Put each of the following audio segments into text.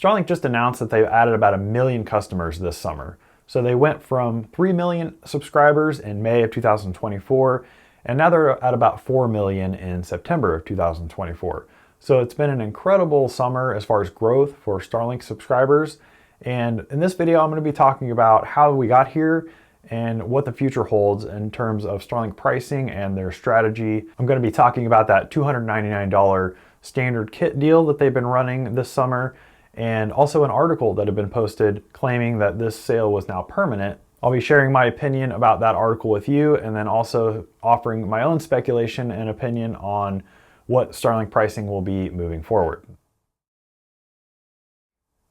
Starlink just announced that they've added about 1 million customers this summer. So they went from 3 million subscribers in May of 2024, and now they're at about 4 million in September of 2024. So it's been an incredible summer as far as growth for Starlink subscribers. And in this video, I'm going to be talking about how we got here and what the future holds in terms of Starlink pricing and their strategy. I'm going to be talking about that $299 standard kit deal that they've been running this summer, and also an article that had been posted claiming that this sale was now permanent. I'll be sharing my opinion about that article with you, and then also offering my own speculation and opinion on what Starlink pricing will be moving forward.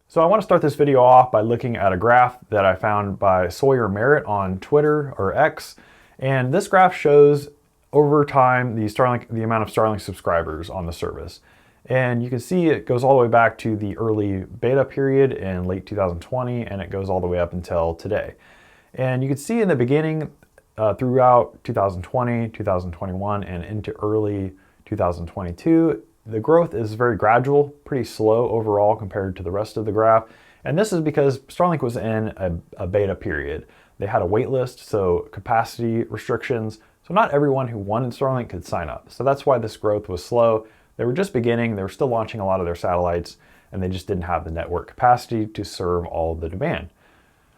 So I want to start this video off by looking at a graph that I found by Sawyer Merritt on Twitter or X. And this graph shows over time the amount of Starlink subscribers on the service. And you can see it goes all the way back to the early beta period in late 2020, and it goes all the way up until today. And you can see in the beginning, throughout 2020, 2021, and into early 2022, the growth is very gradual, pretty slow overall compared to the rest of the graph. And this is because Starlink was in a beta period. They had a wait list, so capacity restrictions. So not everyone who wanted Starlink could sign up. So that's why this growth was slow. They were just beginning, they were still launching a lot of their satellites, and they just didn't have the network capacity to serve all the demand.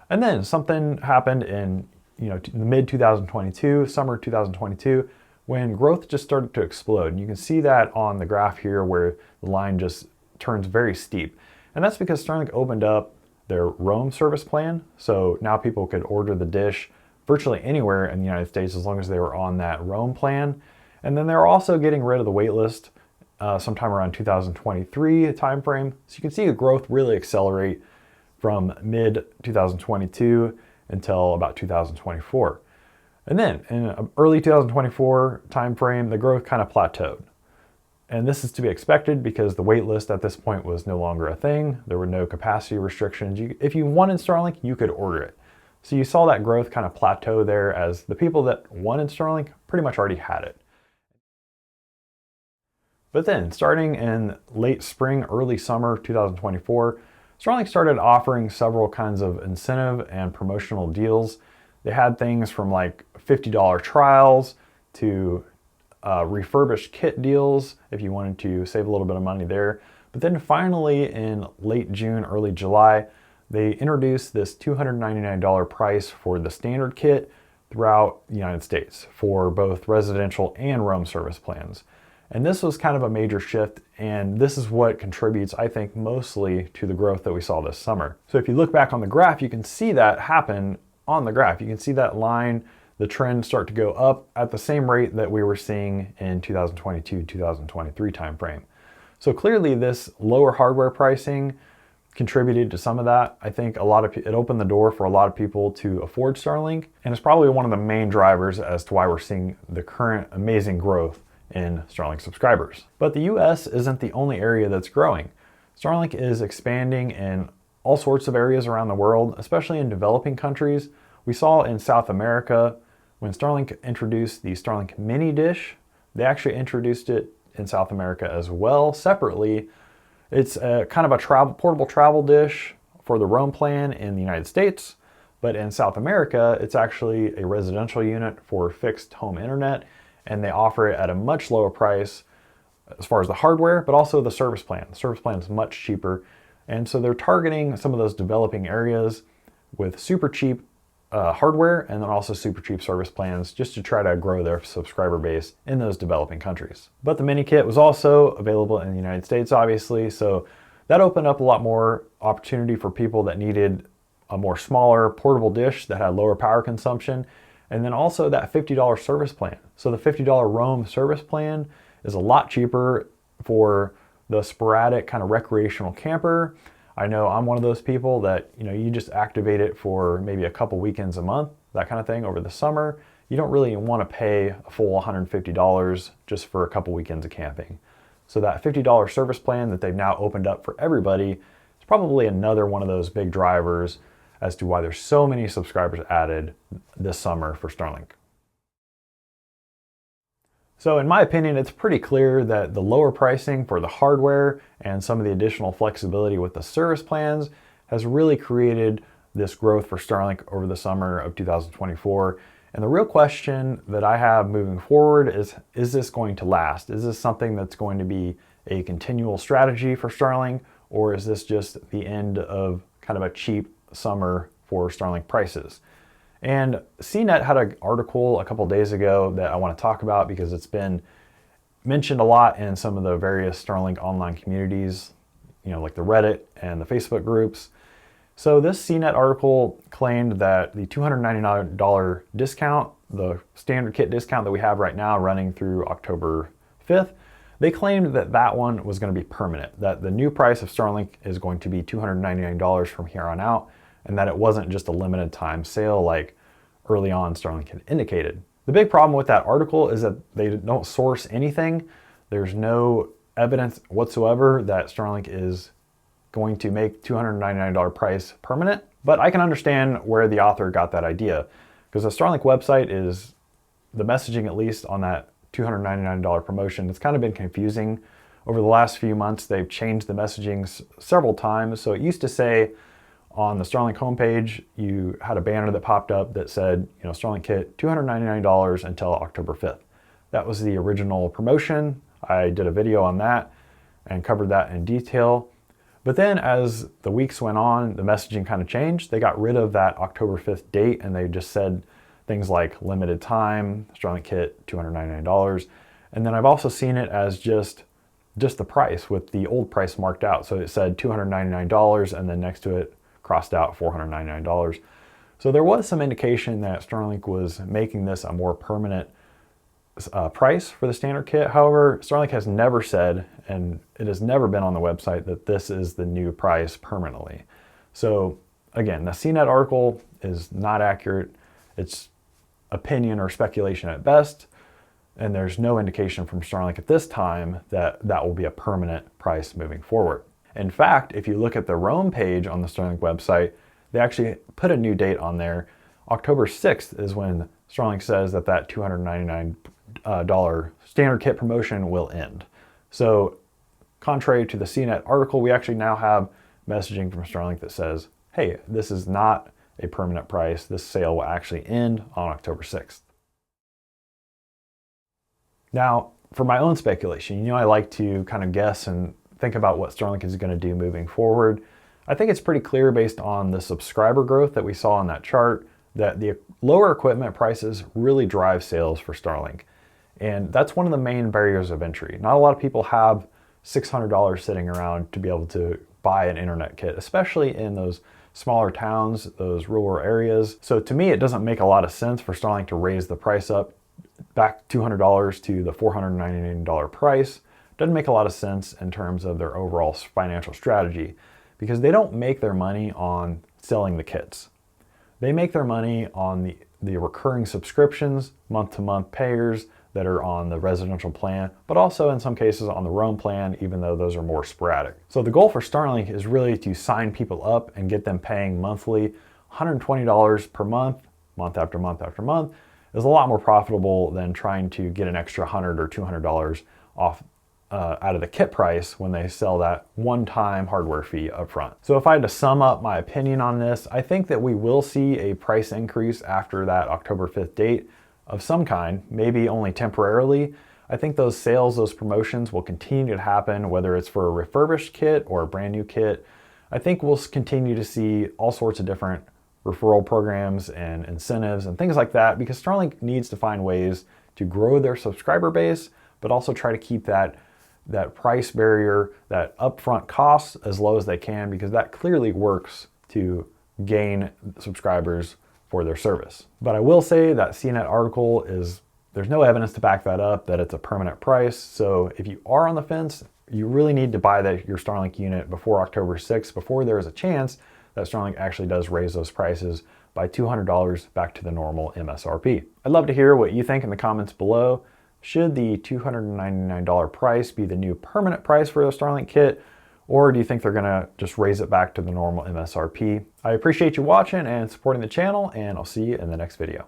And then something happened in mid-2022, summer 2022, when growth just started to explode. And you can see that on the graph here where the line just turns very steep. And that's because Starlink opened up their roam service plan. So now people could order the dish virtually anywhere in the United States as long as they were on that roam plan. And then they're also getting rid of the wait list sometime around 2023 timeframe. So you can see the growth really accelerate from mid-2022 until about 2024. And then in early 2024 timeframe, the growth kind of plateaued. And this is to be expected because the wait list at this point was no longer a thing. There were no capacity restrictions. If you wanted Starlink, you could order it. So you saw that growth kind of plateau there as the people that wanted Starlink pretty much already had it. But then starting in late spring, early summer 2024, Starlink started offering several kinds of incentive and promotional deals. They had things from like $50 trials to refurbished kit deals if you wanted to save a little bit of money there. But then finally in late June, early July, they introduced this $299 price for the standard kit throughout the United States for both residential and roam service plans. And this was kind of a major shift, and this is what contributes, I think, mostly to the growth that we saw this summer. So if you look back on the graph, you can see that happen on the graph. You can see that line, the trend start to go up at the same rate that we were seeing in 2022-2023 timeframe. So clearly this lower hardware pricing contributed to some of that. I think it opened the door for a lot of people to afford Starlink, and it's probably one of the main drivers as to why we're seeing the current amazing growth in Starlink subscribers. But the US isn't the only area that's growing. Starlink is expanding in all sorts of areas around the world, especially in developing countries. We saw in South America, when Starlink introduced the Starlink mini dish, they actually introduced it in South America as well, separately. It's a kind of a portable travel dish for the roam plan in the United States, but in South America, it's actually a residential unit for fixed home internet, and they offer it at a much lower price as far as the hardware, but also the service plan. The service plan is much cheaper. And so they're targeting some of those developing areas with super cheap hardware and then also super cheap service plans just to try to grow their subscriber base in those developing countries. But the mini kit was also available in the United States, obviously. So that opened up a lot more opportunity for people that needed a more smaller portable dish that had lower power consumption. And then also that $50 service plan. So the $50 roam service plan is a lot cheaper for the sporadic kind of recreational camper. I know I'm one of those people that, you just activate it for maybe a couple weekends a month, that kind of thing over the summer. You don't really want to pay a full $150 just for a couple weekends of camping. So that $50 service plan that they've now opened up for everybody is probably another one of those big drivers as to why there's so many subscribers added this summer for Starlink. So in my opinion, it's pretty clear that the lower pricing for the hardware and some of the additional flexibility with the service plans has really created this growth for Starlink over the summer of 2024. And the real question that I have moving forward is this going to last? Is this something that's going to be a continual strategy for Starlink, or is this just the end of kind of a cheap summer for Starlink prices? And CNET had an article a couple days ago that I want to talk about because it's been mentioned a lot in some of the various Starlink online communities, like the Reddit and the Facebook groups. So this CNET article claimed that the $299 discount, the standard kit discount that we have right now running through October 5th, they claimed that that one was going to be permanent, that the new price of Starlink is going to be $299 from here on out, and that it wasn't just a limited time sale like early on Starlink had indicated. The big problem with that article is that they don't source anything. There's no evidence whatsoever that Starlink is going to make $299 price permanent, but I can understand where the author got that idea, because the Starlink website is, the messaging at least on that $299 promotion, it's kind of been confusing. Over the last few months, they've changed the messaging several times. So it used to say on the Starlink homepage, you had a banner that popped up that said, Starlink kit, $299 until October 5th. That was the original promotion. I did a video on that and covered that in detail. But then as the weeks went on, the messaging kind of changed. They got rid of that October 5th date and they just said things like limited time, Starlink kit, $299. And then I've also seen it as just the price with the old price marked out. So it said $299 and then next to it crossed out $499. So there was some indication that Starlink was making this a more permanent price for the standard kit. However, Starlink has never said, and it has never been on the website, that this is the new price permanently. So again, the CNET article is not accurate. It's opinion or speculation at best, and there's no indication from Starlink at this time that that will be a permanent price moving forward. In fact, if you look at the Roam page on the Starlink website, they actually put a new date on there. October 6th is when Starlink says that $299 standard kit promotion will end. So contrary to the CNET article, we actually now have messaging from Starlink that says, hey, this is not a permanent price. This sale will actually end on October 6th. Now, for my own speculation, I like to kind of guess and think about what Starlink is going to do moving forward. I think it's pretty clear based on the subscriber growth that we saw on that chart that the lower equipment prices really drive sales for Starlink. And that's one of the main barriers of entry. Not a lot of people have $600 sitting around to be able to buy an internet kit, especially in those smaller towns, those rural areas. So to me, it doesn't make a lot of sense for Starlink to raise the price up back $200 to the $499 price. Doesn't make a lot of sense in terms of their overall financial strategy, because they don't make their money on selling the kits. They make their money on the recurring subscriptions, month-to-month payers that are on the residential plan, but also in some cases on the Roam plan, even though those are more sporadic. So the goal for Starlink is really to sign people up and get them paying monthly. $120 per month, month after month after month, is a lot more profitable than trying to get an extra $100 or $200 off out of the kit price when they sell that one-time hardware fee up front. So if I had to sum up my opinion on this, I think that we will see a price increase after that October 5th date of some kind, maybe only temporarily. I think those sales, those promotions will continue to happen, whether it's for a refurbished kit or a brand new kit. I think we'll continue to see all sorts of different referral programs and incentives and things like that, because Starlink needs to find ways to grow their subscriber base, but also try to keep that price barrier, that upfront cost as low as they can, because that clearly works to gain subscribers for their service. But I will say that CNET article there's no evidence to back that up, that it's a permanent price. So if you are on the fence, you really need to buy your Starlink unit before October 6th, before there is a chance that Starlink actually does raise those prices by $200 back to the normal MSRP. I'd love to hear what you think in the comments below. Should the $299 price be the new permanent price for the Starlink kit, or do you think they're gonna just raise it back to the normal MSRP? I appreciate you watching and supporting the channel, and I'll see you in the next video.